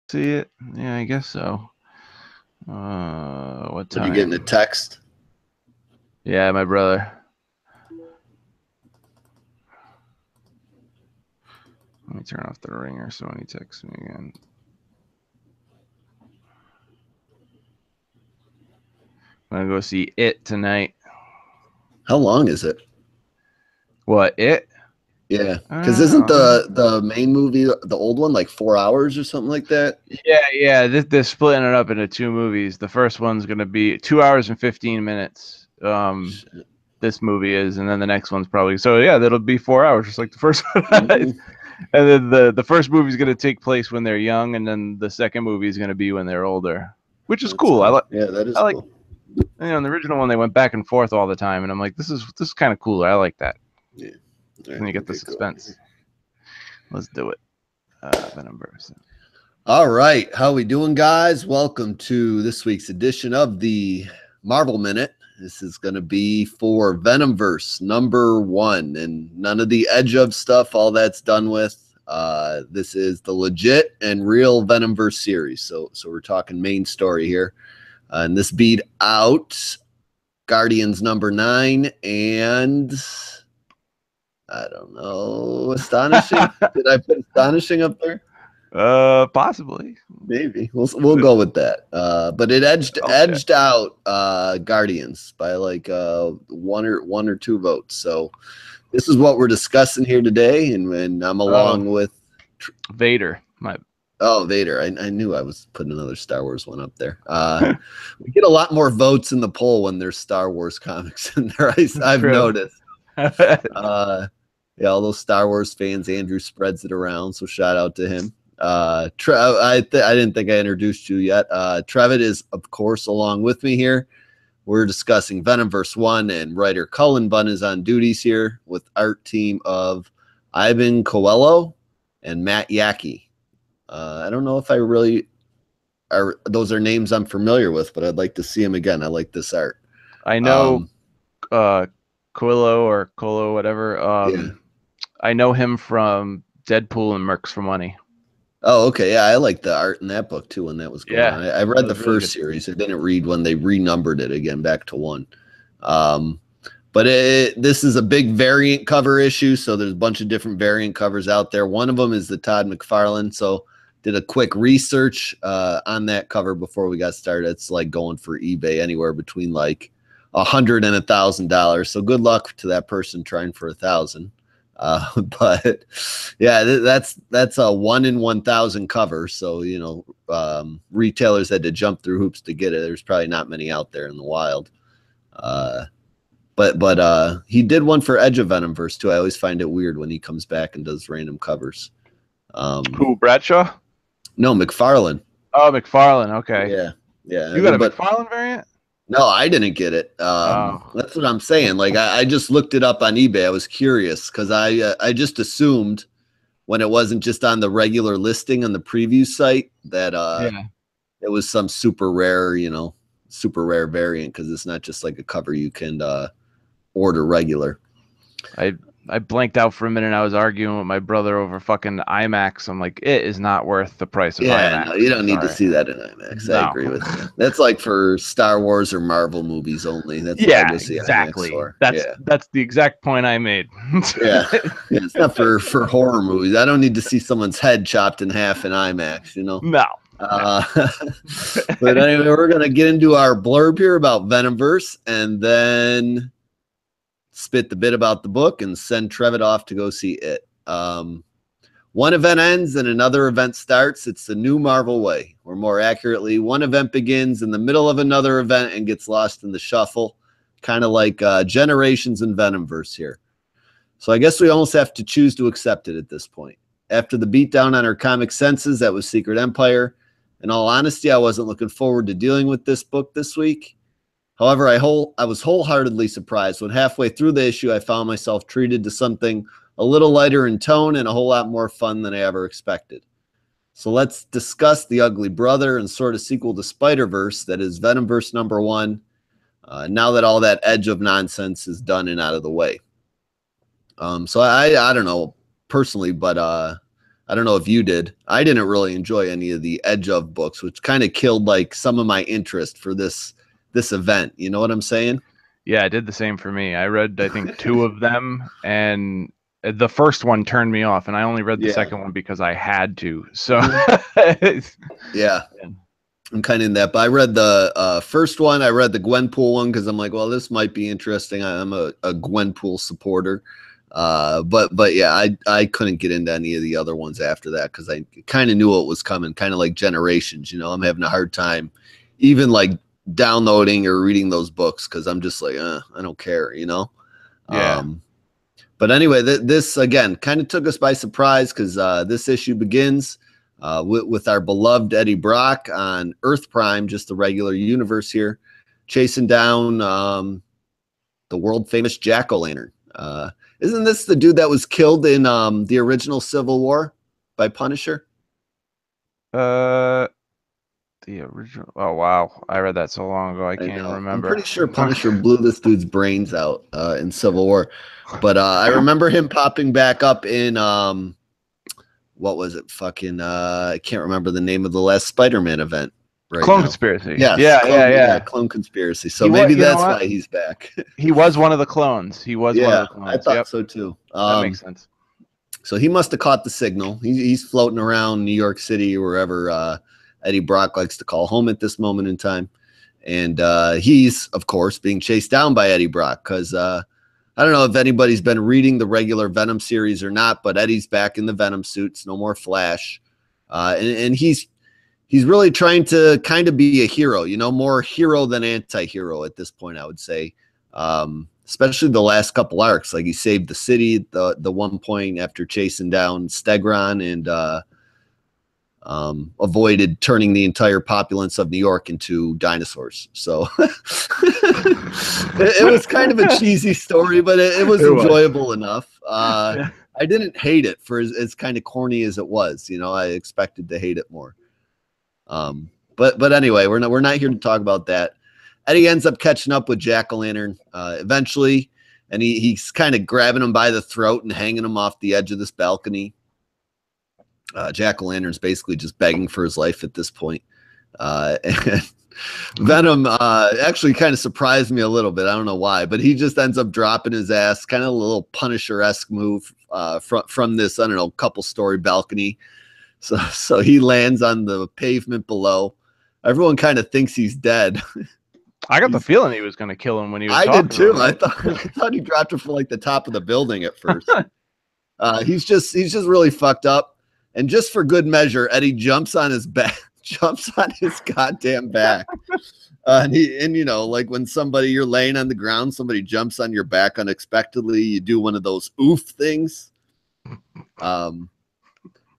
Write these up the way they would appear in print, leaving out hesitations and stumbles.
See it? Yeah, I guess so. What Are you getting a time? text? Yeah, my brother. Let me turn off the ringer so when he texts me again. I'm gonna go see It tonight. How long is it? What, It? Yeah, because isn't Um, the main movie the old one like 4 hours or something like that? yeah. They're splitting it up into two movies. The first one's gonna be 2 hours and 15 minutes. Shit. This movie is, and then the next one's probably so. Yeah, that'll be 4 hours, just like the first one. And Mhm. then the first movie is gonna take place when they're young, and then the second movie is gonna be when they're older, which is That's cool. cool. Yeah, that I is like cool. in the original one they went back and forth all the time, and I'm like, this is kind of cooler. I like that. Yeah. All right. And you get the Okay. Cool. suspense. Let's do it. Venomverse. All right. How we doing, guys? Welcome to this week's edition of the Marvel Minute. This is going to be for Venomverse #1, and none of the edge of stuff. All that's done with. This is the legit and real Venomverse series. So we're talking main story here. And this beat out Guardians #9 and I don't know, Astonishing. Did I put Astonishing up there? Possibly. Maybe we'll go with that. But it Okay. edged out Guardians by like one or two votes. So this is what we're discussing here today, and I'm Oh, along with Vader. My Vader. I knew I was putting another Star Wars one up there. We get a lot more votes in the poll when there's Star Wars comics in there. I've true. noticed. Yeah, all those Star Wars fans. Andrew spreads it around, so shout out to him. I didn't think I introduced you yet. Trevitt is, of course, along with me here. We're discussing Venomverse 1, and writer Cullen Bunn is on duties here with art team of Ivan Coelho and Matt Yackey. I don't know if I really are. Those are names I'm familiar with, but I'd like to see them again. I like this art. I know Um, Coelho or Colo, whatever. yeah. I know him from Deadpool and Mercs for Money. Oh, okay. Yeah, I like the art in that book too when that was going Yeah, on. I that read the was really first good. series. I didn't read when they renumbered it again back to one. Um, but this is a big variant cover issue, so there's a bunch of different variant covers out there. One of them is the Todd McFarlane. So did a quick research on that cover before we got started. It's like going for eBay anywhere between like $100 and $1,000. So good luck to that person trying for 1,000. But yeah, that's a 1 in 1,000 cover. So retailers had to jump through hoops to get it. There's probably not many out there in the wild. But he did one for Edge of Venomverse too. I always find it weird when he comes back and does random covers. Who, Bradshaw? No, McFarlane. Oh, McFarlane. Okay. Yeah, yeah. You got a But McFarlane variant? no, I didn't get it. Oh, That's what I'm saying. Like I just looked it up on eBay. I was curious because I just assumed when it wasn't just on the regular listing on the preview site that yeah. it was some super rare, super rare variant because it's not just like a cover you can order regular. I I blanked out for a minute. I was arguing with my brother over fucking IMAX. I'm like, it is not worth the price of Yeah, IMAX. no, you I'm don't need to sorry. see that in IMAX. I No. agree with you. That's like for Star Wars or Marvel movies only. That's what I Yeah, go see IMAX exactly. for. That's Yeah. that's the exact point I made. Yeah. Yeah, it's not for horror movies. I don't need to see someone's head chopped in half in IMAX. No, no. Uh, but anyway, we're gonna get into our blurb here about Venomverse, and then spit the bit about the book and send Trevitt off to go see it. One event ends and another event starts. It's the new Marvel way, or more accurately, one event begins in the middle of another event and gets lost in the shuffle, kind of like Generations and Venomverse here. So I guess we almost have to choose to accept it at this point. After the beatdown on our comic senses, that was Secret Empire. In all honesty, I wasn't looking forward to dealing with this book this week. However, I was wholeheartedly surprised when halfway through the issue, I found myself treated to something a little lighter in tone and a whole lot more fun than I ever expected. So let's discuss The Ugly Brother and sort of sequel to Spider-Verse that is Venomverse #1, now that all that edge of nonsense is done and out of the way. So I don't know personally, but I don't know if you did. I didn't really enjoy any of the Edge of books, which kind of killed like some of my interest for this event. You know what I'm saying? Yeah, it did the same for me. I read, I think, two of them, and the first one turned me off, and I only read the Yeah. second one because I had to. So, Yeah. I'm kind of in that, but I read the first one. I read the Gwenpool one because I'm like, well, this might be interesting. I'm a Gwenpool supporter, but yeah, I couldn't get into any of the other ones after that because I kind of knew what was coming. Kind of like Generations, you know. I'm having a hard time, even like downloading or reading those books because I'm just like, I don't care, you know. yeah. But anyway, this again kind of took us by surprise because this issue begins with our beloved Eddie Brock on Earth Prime, just the regular universe here, chasing down the world famous Jack-O-Lantern. Isn't this the dude that was killed in the original Civil War by Punisher? Uh, the original. Oh wow, I read that so long ago, I I can't even know. I'm remember. pretty sure Punisher blew this dude's brains out in Civil War, but I remember him popping back up in what was it? Fucking I can't remember the name of the last Spider-Man event right Clone now. Conspiracy. Yes, Yeah, yeah, yeah, yeah. Clone Conspiracy. So He was. maybe You know that's what? why he's back. He was one of the clones. He was one of Yeah, the I clones. thought Yep, so too. that makes sense. So he must have caught the signal. He's floating around New York City or wherever Eddie Brock likes to call home at this moment in time. And he's, of course, being chased down by Eddie Brock because I don't know if anybody's been reading the regular Venom series or not, but Eddie's back in the Venom suits. No more Flash. And he's really trying to kind of be a hero, you know, more hero than anti-hero at this point, I would say. Especially the last couple arcs, like he saved the city the one point after chasing down Stegron and avoided turning the entire populace of New York into dinosaurs. So it was kind of a cheesy story, but it was enjoyable enough. Yeah. I didn't hate it for as kind of corny as it was. You know, I expected to hate it more. But anyway, we're not here to talk about that. Eddie ends up catching up with Jack-O-Lantern eventually, and he's kind of grabbing him by the throat and hanging him off the edge of this balcony. Jack-O-Lantern's basically just begging for his life at this point. And Venom actually kind of surprised me a little bit. I don't know why, but he just ends up dropping his ass, kind of a little Punisher-esque move from this, I don't know, couple-story balcony. So he lands on the pavement below. Everyone kind of thinks he's dead. I got the feeling he was going to kill him when he was I talking did too. to him. I thought he dropped it from like the top of the building at first. He's just really fucked up. And just for good measure, Eddie jumps on his back, jumps on his goddamn back. And you know, like when you're laying on the ground, somebody jumps on your back unexpectedly, you do one of those oof things.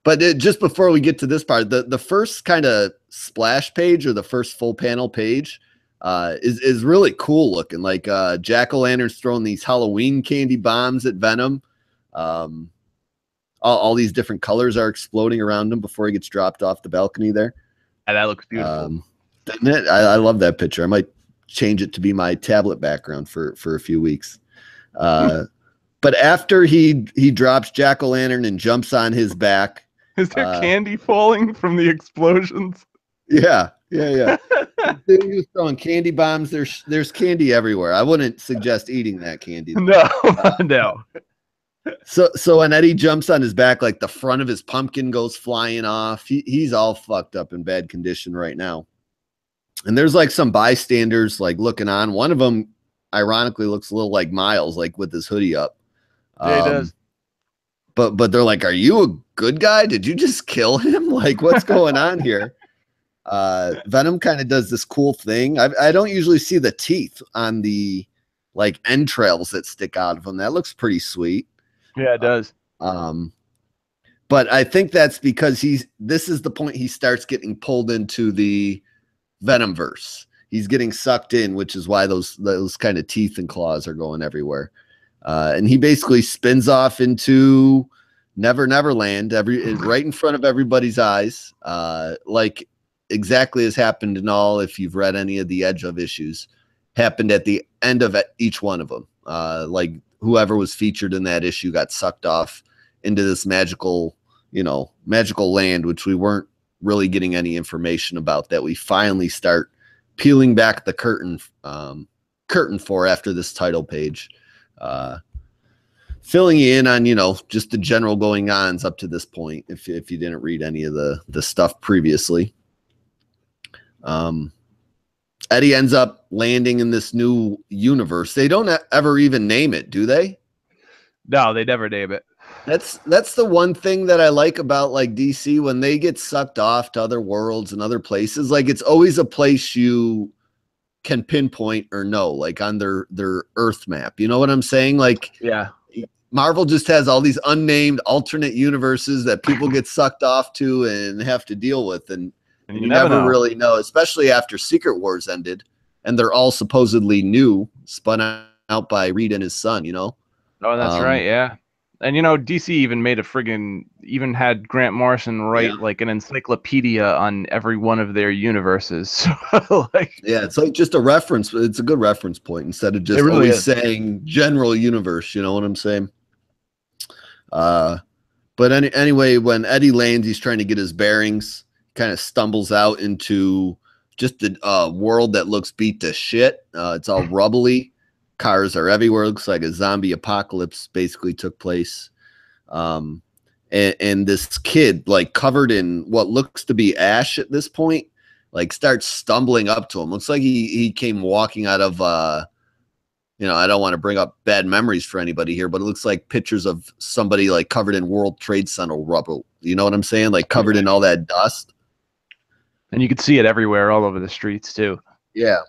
But just before we get to this part, the first kind of splash page or the first full panel page is really cool looking. Like Jack-O-Lantern's throwing these Halloween candy bombs at Venom. All these different colors are exploding around him before he gets dropped off the balcony there. And that looks beautiful. I love that picture. I might change it to be my tablet background for a few weeks. But after he drops Jack-O-Lantern and jumps on his back. Is there candy falling from the explosions? Yeah. He was throwing candy bombs. There's candy everywhere. I wouldn't suggest eating that candy. No. So when Eddie jumps on his back, like the front of his pumpkin goes flying off. He's all fucked up in bad condition right now. And there's like some bystanders like looking on. One of them, ironically, looks a little like Miles, like with his hoodie up. Yeah, he does. But they're like, "Are you a good guy? Did you just kill him? Like, what's going on here?" Venom kind of does this cool thing. I don't usually see the teeth on the like entrails that stick out of him. That looks pretty sweet. Yeah, it does. But I think that's because this is the point he starts getting pulled into the Venomverse. He's getting sucked in, which is why those kind of teeth and claws are going everywhere. And he basically spins off into Never Land, right in front of everybody's eyes, like exactly as happened in all. If you've read any of the Edge of issues, happened at the end of each one of them. Like whoever was featured in that issue got sucked off into this magical magical land, which we weren't really getting any information about, that we finally start peeling back the curtain for after this title page, filling you in on just the general going ons up to this point if you didn't read any of the stuff previously. Eddie ends up landing in this new universe. They don't ever even name it, do they? No, they never name it. That's the one thing that I like about like DC, when they get sucked off to other worlds and other places. Like, it's always a place you can pinpoint or know, like on their Earth map. You know what I'm saying? Like, yeah, Marvel just has all these unnamed alternate universes that people get sucked off to and have to deal with, and you never really know, especially after Secret Wars ended, and they're all supposedly new, spun out by Reed and his son. Oh, that's right, yeah. And DC even had Grant Morrison write like an encyclopedia on every one of their universes. So, it's like just a reference. It's a good reference point instead of just always saying general universe. You know what I'm saying? But anyway, when Eddie lands, he's trying to get his bearings. Kind of stumbles out into just a world that looks beat to shit. It's all rubbly. Cars are everywhere. It looks like a zombie apocalypse basically took place. And this kid, like covered in what looks to be ash at this point, like starts stumbling up to him. Looks like he came walking out of, I don't want to bring up bad memories for anybody here, but it looks like pictures of somebody like covered in World Trade Center rubble. You know what I'm saying? Like covered in all that dust. And you could see it everywhere, all over the streets too. Yeah.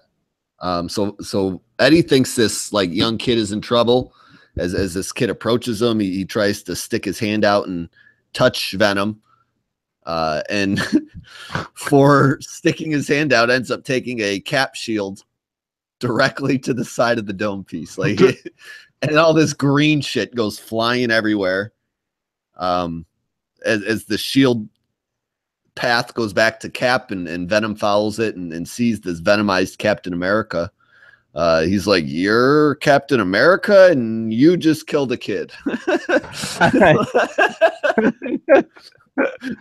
So Eddie thinks this like young kid is in trouble. As this kid approaches him, he tries to stick his hand out and touch Venom. And for sticking his hand out, ends up taking a cap shield directly to the side of the dome piece. Like, and all this green shit goes flying everywhere. As the shield path goes back to Cap, and Venom follows it and sees this venomized Captain America. He's like, "You're Captain America, and you just killed a kid."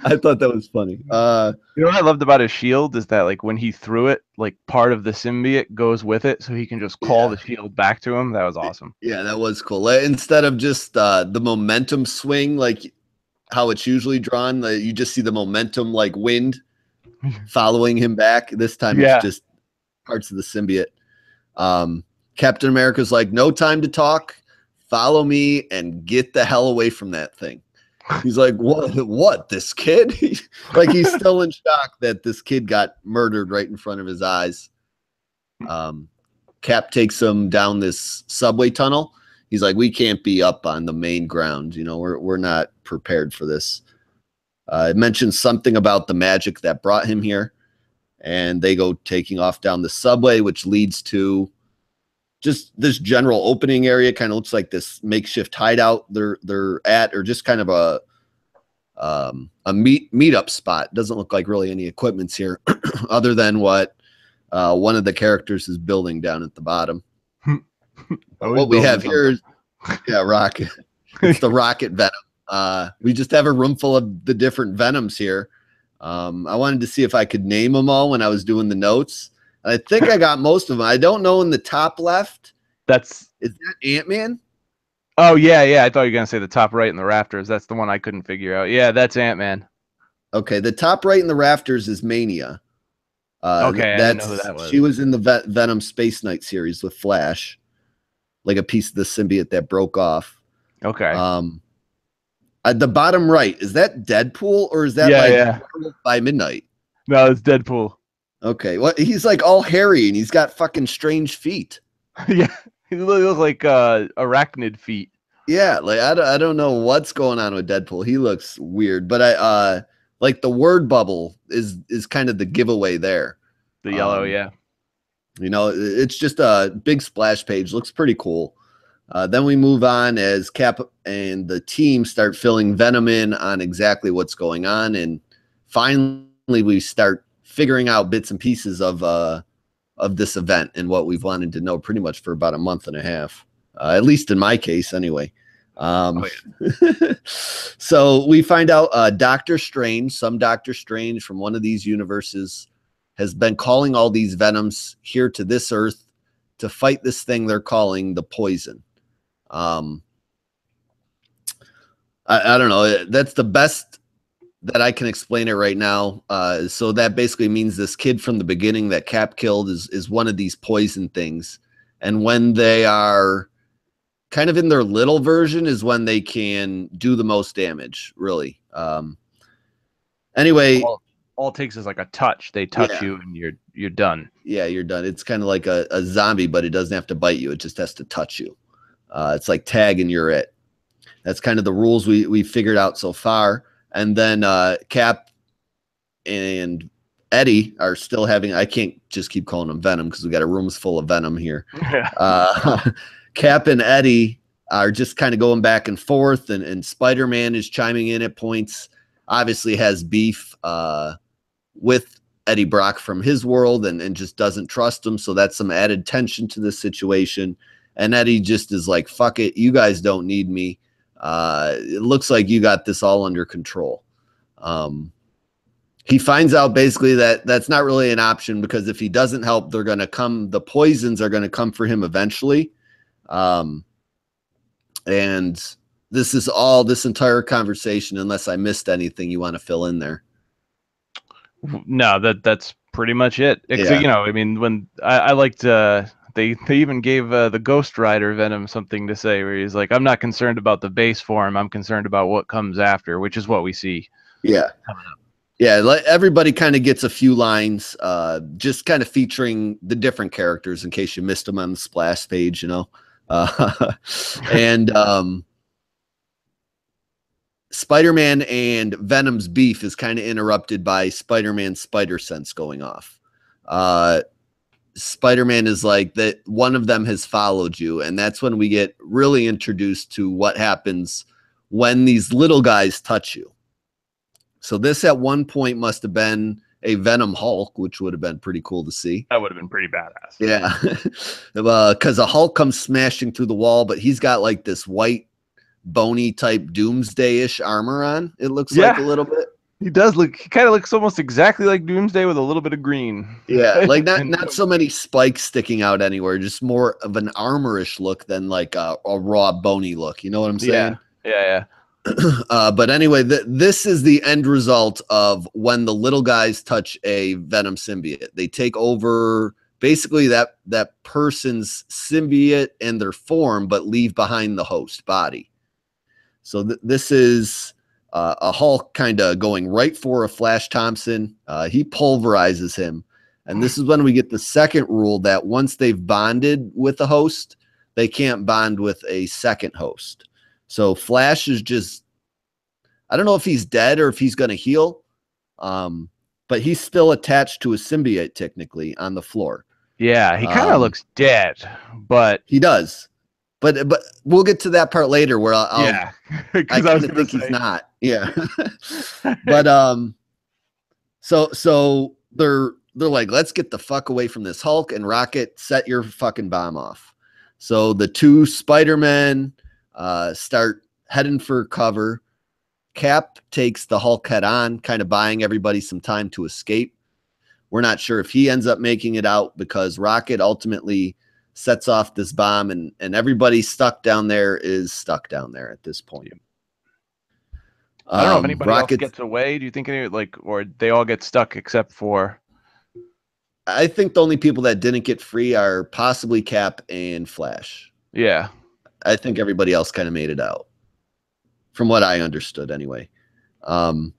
I thought that was funny. What I loved about his shield is that, like, when he threw it, like part of the symbiote goes with it, so he can just call the shield back to him. That was awesome. Yeah, that was cool. Instead of just the momentum swing, like how it's usually drawn, you just see the momentum like wind following him back. This time it's just parts of the symbiote. Captain America's like, "No time to talk. Follow me and get the hell away from that thing." He's like, what, this kid? Like, he's still in shock that this kid got murdered right in front of his eyes. Cap takes him down this subway tunnel. He's like, "We can't be up on the main ground. We're not prepared for this." It mentions something about the magic that brought him here, and they go taking off down the subway, which leads to just this general opening area. Kind of looks like this makeshift hideout they're at, or just kind of a meetup spot. Doesn't look like really any equipment's here other than what one of the characters is building down at the bottom. What we have here is Rocket. It's the Rocket Venom. We just have a room full of the different Venoms here. I wanted to see if I could name them all when I was doing the notes. I think I got most of them. I don't know in the top left. Is that Ant-Man? Oh, yeah. I thought you were going to say the top right in the rafters. That's the one I couldn't figure out. Yeah, that's Ant-Man. Okay, the top right in the rafters is Mania. Okay, I didn't know who that was. She was in the Venom Space Knight series with Flash. Like a piece of the symbiote that broke off. Okay. At the bottom right, is that Deadpool, or is that by Midnight? No, it's Deadpool. Okay, well, he's like all hairy and he's got fucking strange feet. Yeah, he looks like arachnid feet. Yeah, like I don't know what's going on with Deadpool. He looks weird, but I like the word bubble is kind of the giveaway there. The yellow, yeah. It's just a big splash page. Looks pretty cool. Then we move on as Cap and the team start filling Venom in on exactly what's going on, and finally we start figuring out bits and pieces of this event and what we've wanted to know pretty much for about a month and a half, at least in my case anyway. Um, so we find out Doctor Strange, some Doctor Strange from one of these universes, has been calling all these Venoms here to this Earth to fight this thing they're calling the Poison. I don't know. That's the best that I can explain it right now. So that basically means this kid from the beginning that Cap killed is one of these poison things. And when they are kind of in their little version is when they can do the most damage, really. Anyway, all it takes is like a touch. They touch you and you're done. Yeah, you're done. It's kind of like a zombie, but it doesn't have to bite you. It just has to touch you. It's like tag and you're it. That's kind of the rules we figured out so far. And then Cap and Eddie are still having, I can't just keep calling them Venom because we got a room full of Venom here. Cap and Eddie are just kind of going back and forth, and Spider-Man is chiming in at points, obviously has beef with Eddie Brock from his world and just doesn't trust him. So that's some added tension to this situation. And Eddie just is like, fuck it. You guys don't need me. It looks like you got this all under control. He finds out basically that that's not really an option because if he doesn't help, they're going to come, the poisons are going to come for him eventually. And this is all this entire conversation, unless I missed anything you want to fill in there. No, that's pretty much it. Except, you know, I mean, when I liked, they even gave the Ghost Rider Venom something to say where he's like, I'm not concerned about the base form. I'm concerned about what comes after, which is what we see. Yeah. Yeah, everybody kind of gets a few lines, just kind of featuring the different characters in case you missed them on the splash page, you know. And Spider-Man and Venom's beef is kind of interrupted by Spider-Man's spider sense going off. Spider-Man is like that one of them has followed you, and that's when we get really introduced to what happens when these little guys touch you. So this at one point must have been a Venom Hulk, which would have been pretty cool to see. That would have been pretty badass. Yeah. Because a Hulk comes smashing through the wall, but he's got like this white, bony type Doomsday-ish armor on, it looks like a little bit. He does look, he kind of looks almost exactly like Doomsday with a little bit of green. Yeah, like not so many spikes sticking out anywhere, just more of an armorish look than like a raw, bony look. You know what I'm saying? Yeah. But anyway, this is the end result of when the little guys touch a Venom symbiote. They take over basically that person's symbiote and their form, but leave behind the host body. So this is a Hulk kind of going right for a Flash Thompson. He pulverizes him. And this is when we get the second rule that once they've bonded with a host, they can't bond with a second host. So Flash is just, I don't know if he's dead or if he's going to heal, but he's still attached to a symbiote technically on the floor. Yeah, he kind of looks dead, but he does. But we'll get to that part later where I think he's not. Yeah. But so they're like, let's get the fuck away from this Hulk, and Rocket, set your fucking bomb off. So the two Spider-Men start heading for cover. Cap takes the Hulk head on, kind of buying everybody some time to escape. We're not sure if he ends up making it out because Rocket ultimately sets off this bomb, and everybody stuck down there is stuck down there at this point. I don't know if anybody else gets away. Do you think or they all get stuck except for? I think the only people that didn't get free are possibly Cap and Flash. Yeah. I think everybody else kind of made it out, from what I understood anyway. Because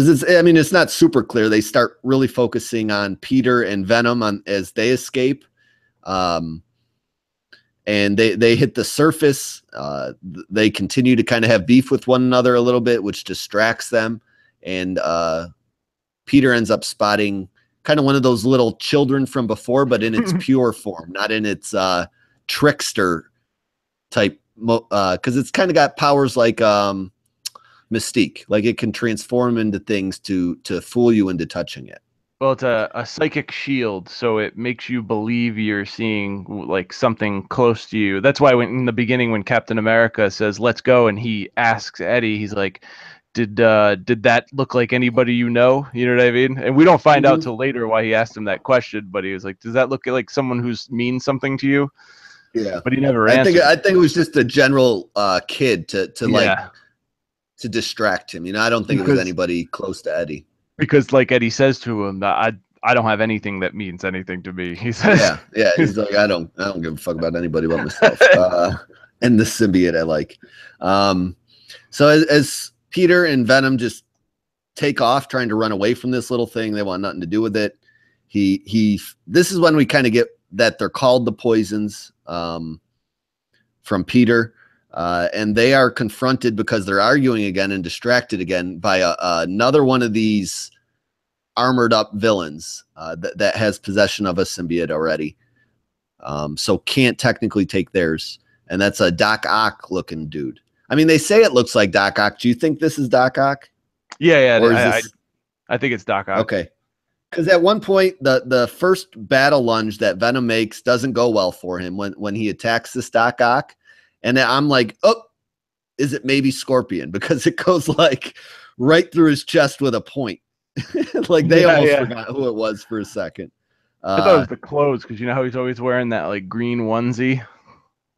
it's not super clear. They start really focusing on Peter and Venom as they escape. And they hit the surface. They continue to kind of have beef with one another a little bit, which distracts them. And Peter ends up spotting kind of one of those little children from before, but in its pure form, not in its trickster type, because it's kind of got powers like Mystique, like it can transform into things to fool you into touching it. Well, it's a psychic shield, so it makes you believe you're seeing like something close to you. That's why when in the beginning when Captain America says "Let's go" and he asks Eddie, he's like, did that look like anybody you know? You know what I mean? And we don't find out Mhm. till later why he asked him that question, but he was like, does that look like someone who's means something to you? Yeah. But he never I think answered. I think it was just a general kid to like Yeah, to distract him. You know, I don't think it was because anybody close to Eddie. like Eddie says to him that I don't have anything that means anything to me. He says, Yeah, yeah. He's like, I don't give a fuck about anybody but myself. And the symbiote I like. Um, so as Peter and Venom just take off, trying to run away from this little thing, they want nothing to do with it. He. This is when we kind of get that they're called the poisons from Peter. And they are confronted because they're arguing again and distracted again by another one of these armored up villains that has possession of a symbiote already. So can't technically take theirs. And that's a Doc Ock looking dude. I mean, they say it looks like Doc Ock. Do you think this is Doc Ock? yeah, Or is yeah, this I think it's Doc Ock. okay? Because at one point, the first battle lunge that Venom makes doesn't go well for him when he attacks this Doc Ock. And I'm like, oh, is it maybe Scorpion? Because it goes like right through his chest with a point. Like they almost forgot who it was for a second. I thought it was the clothes because you know how he's always wearing that like green onesie.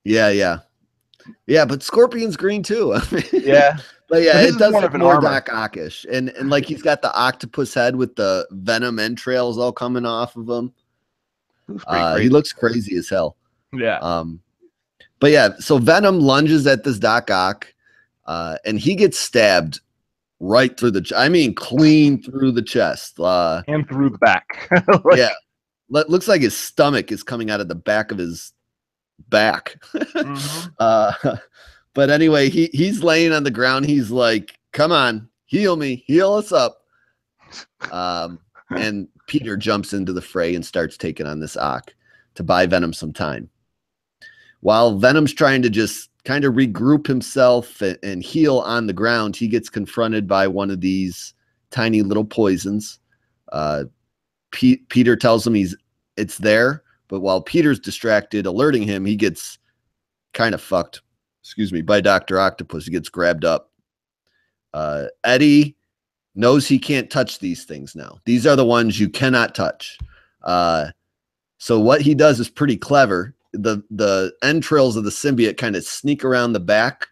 Yeah, but Scorpion's green too. I mean, Yeah, but yeah, but his it is does more look of an more armor. Doc Ockish, and like he's got the octopus head with the venom entrails all coming off of him. It looks pretty He crazy. looks crazy as hell. Yeah. But yeah, so Venom lunges at this Doc Ock, and he gets stabbed right through the. I mean, clean through the chest. And through the back. Yeah, Like, looks like his stomach is coming out of the back of his back. mhm. uh, but anyway, he's laying on the ground. He's like, "Come on, heal me, heal us up." And Peter jumps into the fray and starts taking on this Ock to buy Venom some time. While Venom's trying to just kind of regroup himself and heal on the ground, he gets confronted by one of these tiny little poisons. Peter tells him it's there, but while Peter's distracted, alerting him, he gets kind of fucked. Excuse me, by Dr. Octopus. He gets grabbed up. Eddie knows he can't touch these things now. These are the ones you cannot touch. So what he does is pretty clever. The entrails of the symbiote kind of sneak around the back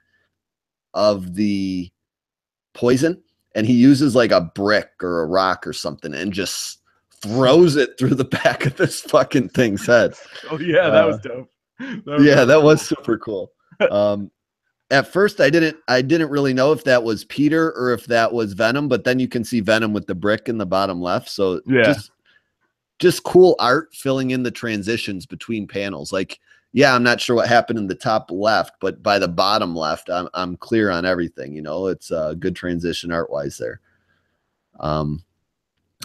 of the poison, and he uses like a brick or a rock or something and just throws it through the back of this fucking thing's head. Oh yeah, that was dope. That was super cool. At first I didn't really know if that was Peter or if that was Venom, but then you can see Venom with the brick in the bottom left. So yeah. just cool art filling in the transitions between panels. Like, yeah, I'm not sure what happened in the top left, but by the bottom left, I'm clear on everything. You know, it's a good transition art wise there.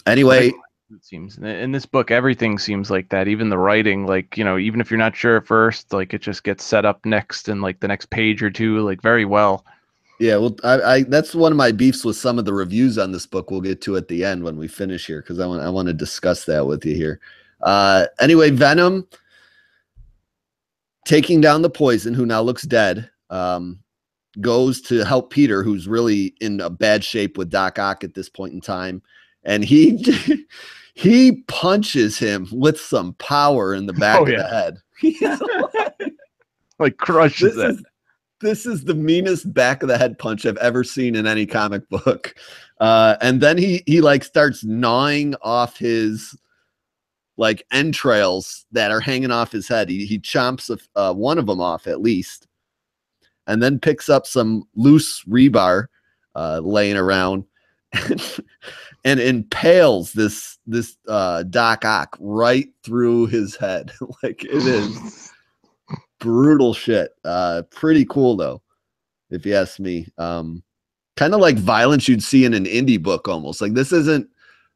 Anyway, It seems in this book everything seems like that. Even the writing, like you know, even if you're not sure at first, like it just gets set up next in like the next page or two, like very well. yeah, well, I that's one of my beefs with some of the reviews on this book. We'll get to at the end when we finish here because I want to discuss that with you here. Anyway, Venom taking down the poison, who now looks dead, goes to help Peter, who's really in a bad shape with Doc Ock at this point in time, and he he punches him with some power in the back of the head. Like crushes it. This is the meanest back of the head punch I've ever seen in any comic book. And then he like starts gnawing off his like entrails that are hanging off his head. He chomps one of them off at least, and then picks up some loose rebar laying around and impales this Doc Ock right through his head. Like, it is brutal shit. Pretty cool though, if you ask me. Kind of like violence you'd see in an indie book almost. Like, this isn't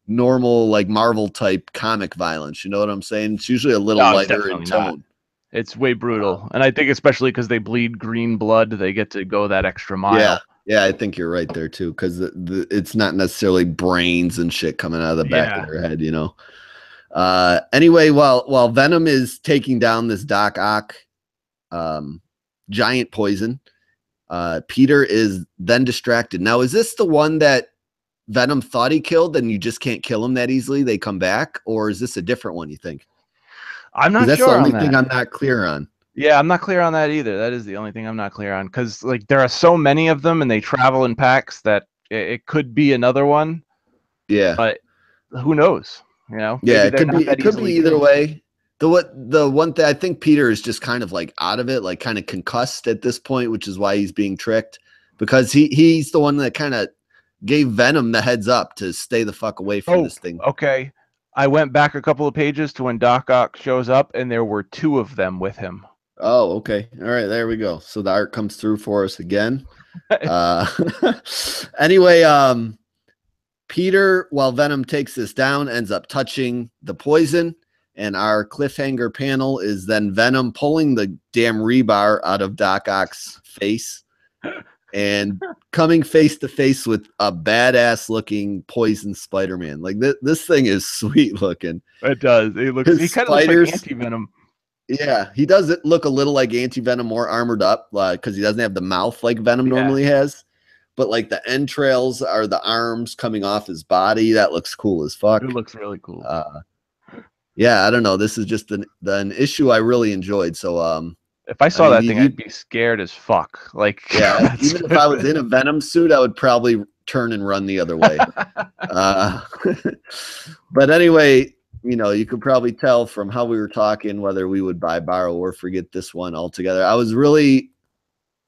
normal like Marvel type comic violence. You know what I'm saying? It's usually a little lighter in tone. Not. It's way brutal, and I think especially because they bleed green blood, they get to go that extra mile. Yeah, I think you're right there too, because it's not necessarily brains and shit coming out of the back of their head, you know. Anyway, while Venom is taking down this Doc Ock giant poison, Peter is then distracted. Now, is this the one that Venom thought he killed and you just can't kill him that easily? They come back, or is this a different one, you think? I'm not that's sure the only on that. thing I'm not clear on. Yeah, I'm not clear on that either. That is the only thing I'm not clear on, because like there are so many of them and they travel in packs that it could be another one. Yeah, but who knows? You know, yeah, maybe they're not that it could be easily either killed. way. The one thing I think Peter is just kind of like out of it, like kind of concussed at this point, which is why he's being tricked, because he's the one that kind of gave Venom the heads up to stay the fuck away from this thing. Okay. I went back a couple of pages to when Doc Ock shows up, and there were 2 of them with him. Oh, okay. All right, there we go. So the art comes through for us again. Anyway, Peter, while Venom takes this down, ends up touching the poison. And our cliffhanger panel is then Venom pulling the damn rebar out of Doc Ock's face and coming face to face with a badass looking poison Spider-Man. Like this thing is sweet looking. It does. He kind of looks like Anti-Venom. Yeah, he does look a little like Anti-Venom, more armored up, because he doesn't have the mouth like Venom normally has. But like the entrails are the arms coming off his body. That looks cool as fuck. It looks really cool. Yeah, I don't know. This is just an issue I really enjoyed. So if I saw that thing, I'd be scared as fuck. Like, yeah, even if I was in a Venom suit, I would probably turn and run the other way. But anyway, you know, you could probably tell from how we were talking whether we would buy, borrow, or forget this one altogether. I was really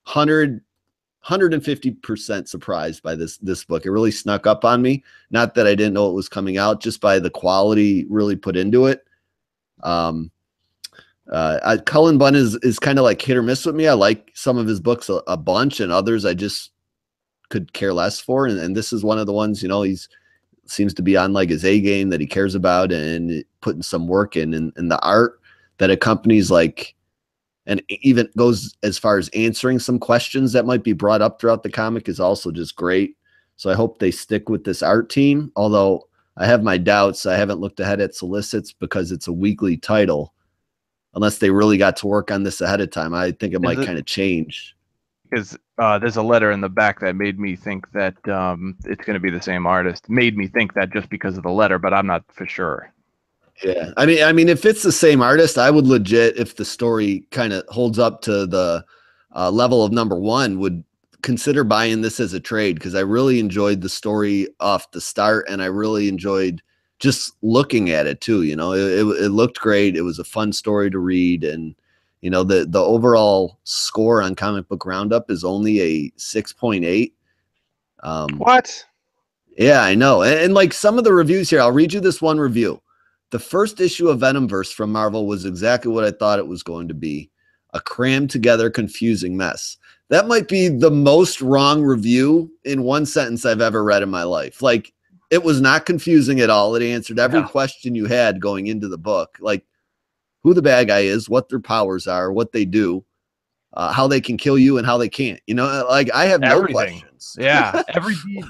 150% surprised by this book. It really snuck up on me. Not that I didn't know it was coming out, just by the quality really put into it. Cullen Bunn is kind of like hit or miss with me. I like some of his books a bunch, and others I just could care less for. And this is one of the ones, you know, he's seems to be on like his A game, that he cares about and putting some work in, and the art that accompanies, like, and even goes as far as answering some questions that might be brought up throughout the comic, is also just great. So I hope they stick with this art team, although I have my doubts. I haven't looked ahead at solicits because it's a weekly title. Unless they really got to work on this ahead of time, I think it might kind of change. Because there's a letter in the back that made me think that it's going to be the same artist. Made me think that just because of the letter, but I'm not for sure. Yeah, I mean, if it's the same artist, I would legit, if the story kind of holds up to the level of #1, would consider buying this as a trade, because I really enjoyed the story off the start, and I really enjoyed just looking at it too. You know, it looked great. It was a fun story to read, and you know, the overall score on Comic Book Roundup is only a 6.8. What? Yeah, I know. And like some of the reviews here, I'll read you this one review. The first issue of Venomverse from Marvel was exactly what I thought it was going to be. A crammed together, confusing mess. That might be the most wrong review in one sentence I've ever read in my life. Like, it was not confusing at all. It answered every question you had going into the book. Like, who the bad guy is, what their powers are, what they do, how they can kill you and how they can't. You know, like, I have no questions. Yeah,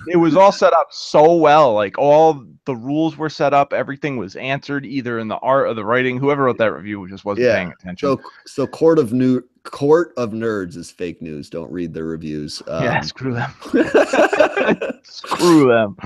it was all set up so well. Like, all the rules were set up. Everything was answered either in the art or the writing. Whoever wrote that review just wasn't paying attention. So Court of Nerds is fake news. Don't read their reviews. Yeah, screw them. Screw them.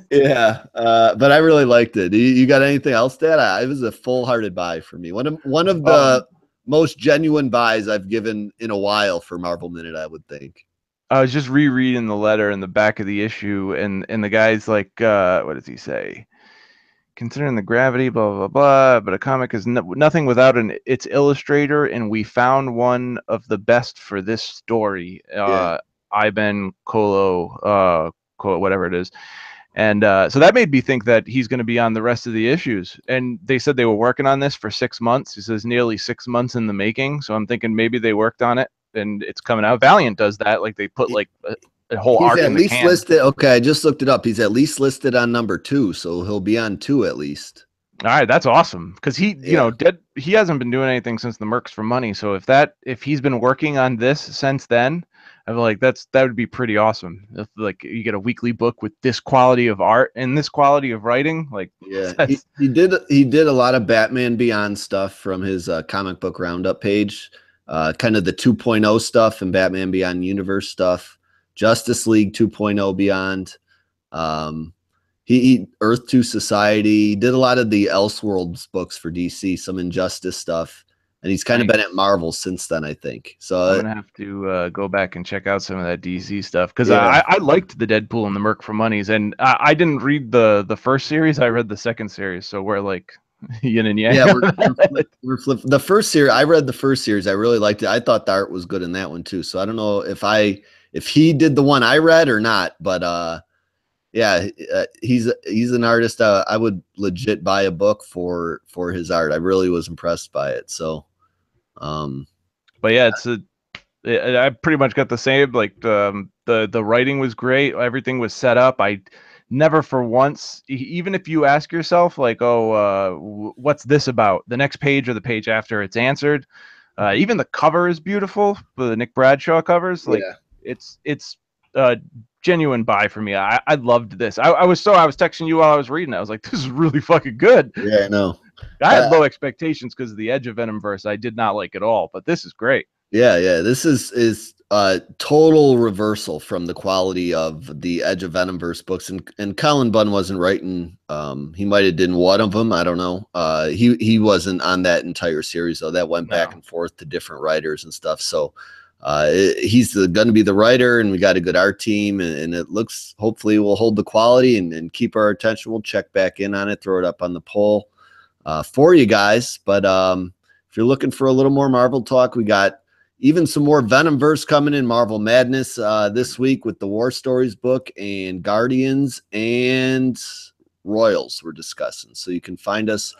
Yeah, but I really liked it. You got anything else, Dad? It was a full-hearted buy for me. One of the most genuine buys I've given in a while for Marvel Minute, I would think. I was just rereading the letter in the back of the issue, and the guy's like, what does he say? Considering the gravity, blah, blah, blah, but a comic is nothing without its illustrator, and we found one of the best for this story, Iben Kolo, whatever it is. And so that made me think that he's going to be on the rest of the issues. And they said they were working on this for 6 months. He says nearly 6 months in the making. So I'm thinking maybe they worked on it and it's coming out. Valiant does that. Like, they put like a whole arc in the can. Listed. Okay, I just looked it up. He's at least listed on #2, so he'll be on 2 at least. All right, that's awesome, because he, you know, he hasn't been doing anything since the Mercs for Money. So if he's been working on this since then, I feel like that would be pretty awesome. If like you get a weekly book with this quality of art and this quality of writing, like Yeah, that's he did a lot of Batman Beyond stuff from his comic book roundup page, kind of the 2.0 stuff and Batman Beyond Universe stuff, Justice League 2.0 Beyond. Um, he Earth 2 Society, did a lot of the Elseworlds books for DC, some Injustice stuff, and he's kind of been at Marvel since then, I think. So I'm gonna have to go back and check out some of that DC stuff because yeah, I liked the Deadpool and the Merc for Monies, and I didn't read the first series. I read the second series, so we're like yin and yang. yeah, we're flip. The first series, I read the first series. I really liked it. I thought the art was good in that one too. So I don't know if he did the one I read or not, but yeah, he's an artist. I would legit buy a book for his art. I really was impressed by it. So, But yeah, I pretty much got the same. Like the writing was great. Everything was set up. I never for once, even if you ask yourself like, oh, what's this about? The next page or the page after, it's answered. Even the cover is beautiful. The Nick Bradshaw covers, like yeah, it's genuine buy for me. I loved this. I was texting you while I was reading it. I was like, this is really fucking good. yeah, I know. I had low expectations because of the Edge of Venomverse. I did not like at all, but this is great. Yeah. This is a total reversal from the quality of the Edge of Venomverse books. And Colin Bunn wasn't writing. He might have done one of them. I don't know. He wasn't on that entire series though. That went back and forth to different writers and stuff. So he's going to be the writer, and we got a good art team, and it looks hopefully we'll hold the quality and keep our attention. We'll check back in on it, throw it up on the poll for you guys. But if you're looking for a little more Marvel talk, we got even some more Venomverse coming in, Marvel Madness this week with the War Stories book, and Guardians and Royals we're discussing. So you can find us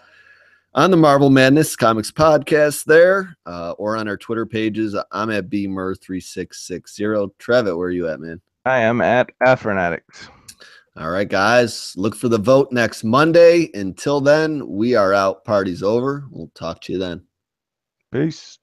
on the Marvel Madness Comics podcast there, or on our Twitter pages. I'm at bmer3660. Trevitt, where are you at, man? I am at Aphronatics. All right, guys. Look for the vote next Monday. Until then, we are out. Party's over. We'll talk to you then. Peace.